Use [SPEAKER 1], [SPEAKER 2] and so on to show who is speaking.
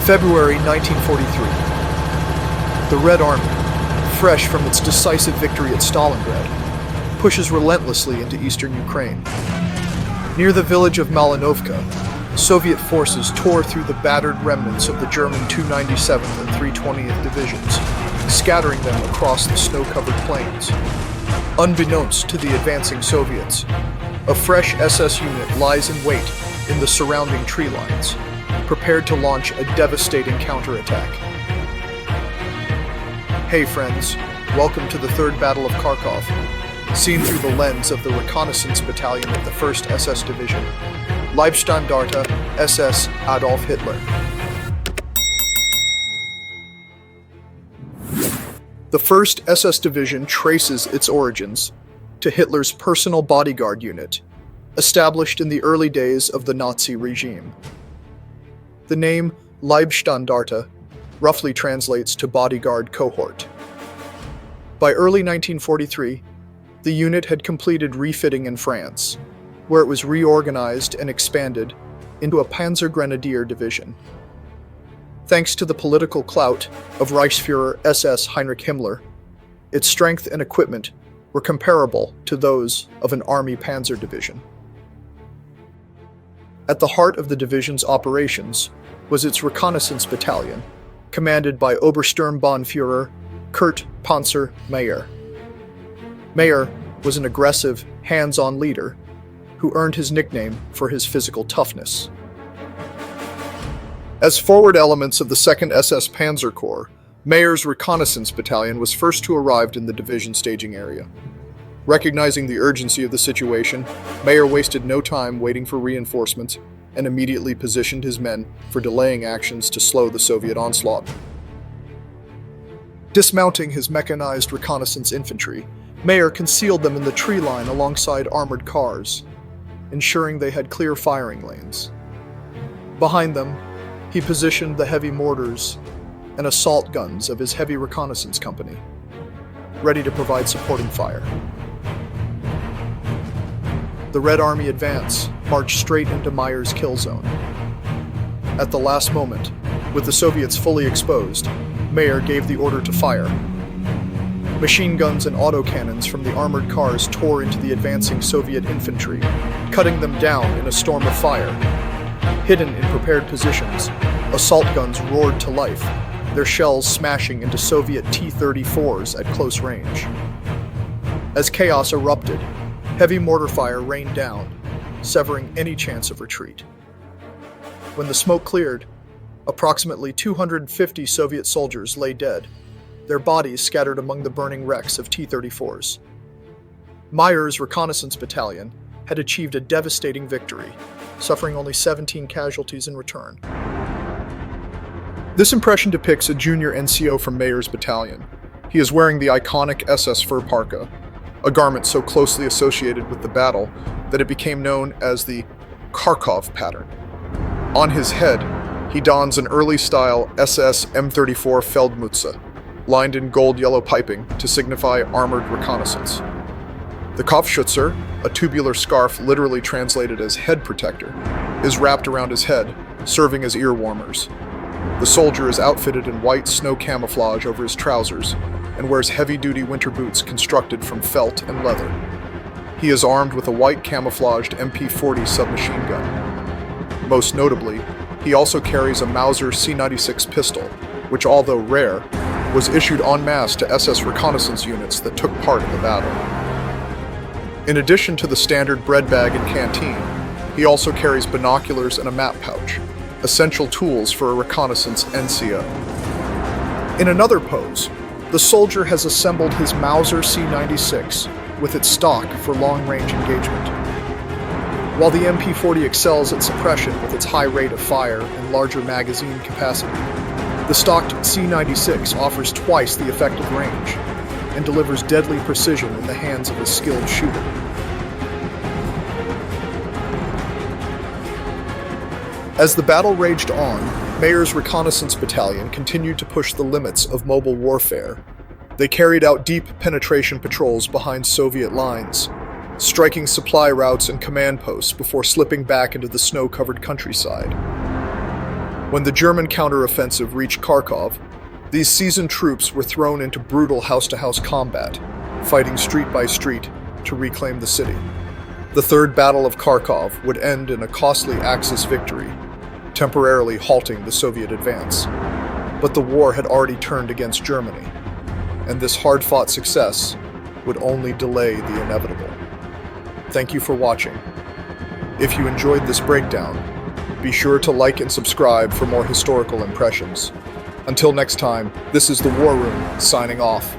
[SPEAKER 1] February 1943. The Red Army, fresh from its decisive victory at Stalingrad, pushes relentlessly into eastern Ukraine. Near the village of Malinovka, Soviet forces tore through the battered remnants of the German 297th and 320th Divisions, scattering them across the snow-covered plains. Unbeknownst to the advancing Soviets, a fresh SS unit lies in wait in the surrounding tree lines, prepared to launch a devastating counterattack. Hey friends, welcome to the Third Battle of Kharkov, seen through the lens of the reconnaissance battalion of the 1st SS Division, Leibstandarte SS Adolf Hitler. The 1st SS Division traces its origins to Hitler's personal bodyguard unit, established in the early days of the Nazi regime. The name Leibstandarte roughly translates to bodyguard cohort. By early 1943, the unit had completed refitting in France, where it was reorganized and expanded into a Panzer Grenadier division. Thanks to the political clout of Reichsfuhrer SS Heinrich Himmler, its strength and equipment were comparable to those of an army panzer division. At the heart of the division's operations was its reconnaissance battalion, commanded by Obersturmbannführer Kurt Panzer Meyer. Meyer was an aggressive, hands-on leader who earned his nickname for his physical toughness. As forward elements of the 2nd SS Panzer Corps, Meyer's reconnaissance battalion was first to arrive in the division staging area. Recognizing the urgency of the situation, Meyer wasted no time waiting for reinforcements and immediately positioned his men for delaying actions to slow the Soviet onslaught. Dismounting his mechanized reconnaissance infantry, Meyer concealed them in the tree line alongside armored cars, ensuring they had clear firing lanes. Behind them, he positioned the heavy mortars and assault guns of his heavy reconnaissance company, ready to provide supporting fire. The Red Army advance marched straight into Meyer's kill zone. At the last moment, with the Soviets fully exposed, Meyer gave the order to fire. Machine guns and autocannons from the armored cars tore into the advancing Soviet infantry, cutting them down in a storm of fire. Hidden in prepared positions, assault guns roared to life, their shells smashing into Soviet T-34s at close range. As chaos erupted, heavy mortar fire rained down, severing any chance of retreat. When the smoke cleared, approximately 250 Soviet soldiers lay dead, their bodies scattered among the burning wrecks of T-34s. Meyer's reconnaissance battalion had achieved a devastating victory, suffering only 17 casualties in return. This impression depicts a junior NCO from Meyer's battalion. He is wearing the iconic SS fur parka, a garment so closely associated with the battle that it became known as the Kharkov pattern. On his head, he dons an early-style SS M34 Feldmütze, lined in gold-yellow piping to signify armored reconnaissance. The Kopfschützer, a tubular scarf literally translated as head protector, is wrapped around his head, serving as ear warmers. The soldier is outfitted in white snow camouflage over his trousers and wears heavy-duty winter boots constructed from felt and leather. He is armed with a white camouflaged MP40 submachine gun. Most notably, he also carries a Mauser C96 pistol, which, although rare, was issued en masse to SS reconnaissance units that took part in the battle. In addition to the standard bread bag and canteen, he also carries binoculars and a map pouch, essential tools for a reconnaissance NCO. In another pose, the soldier has assembled his Mauser C96 with its stock for long-range engagement. While the MP40 excels at suppression with its high rate of fire and larger magazine capacity, the stocked C96 offers twice the effective range and delivers deadly precision in the hands of a skilled shooter. As the battle raged on, Meyer's reconnaissance battalion continued to push the limits of mobile warfare. They carried out deep penetration patrols behind Soviet lines, striking supply routes and command posts before slipping back into the snow-covered countryside. When the German counteroffensive reached Kharkov, these seasoned troops were thrown into brutal house-to-house combat, fighting street by street to reclaim the city. The Third Battle of Kharkov would end in a costly Axis victory, temporarily halting the Soviet advance. But the war had already turned against Germany, and this hard-fought success would only delay the inevitable. Thank you for watching. If you enjoyed this breakdown, be sure to like and subscribe for more historical impressions. Until next time, this is the War Room, signing off.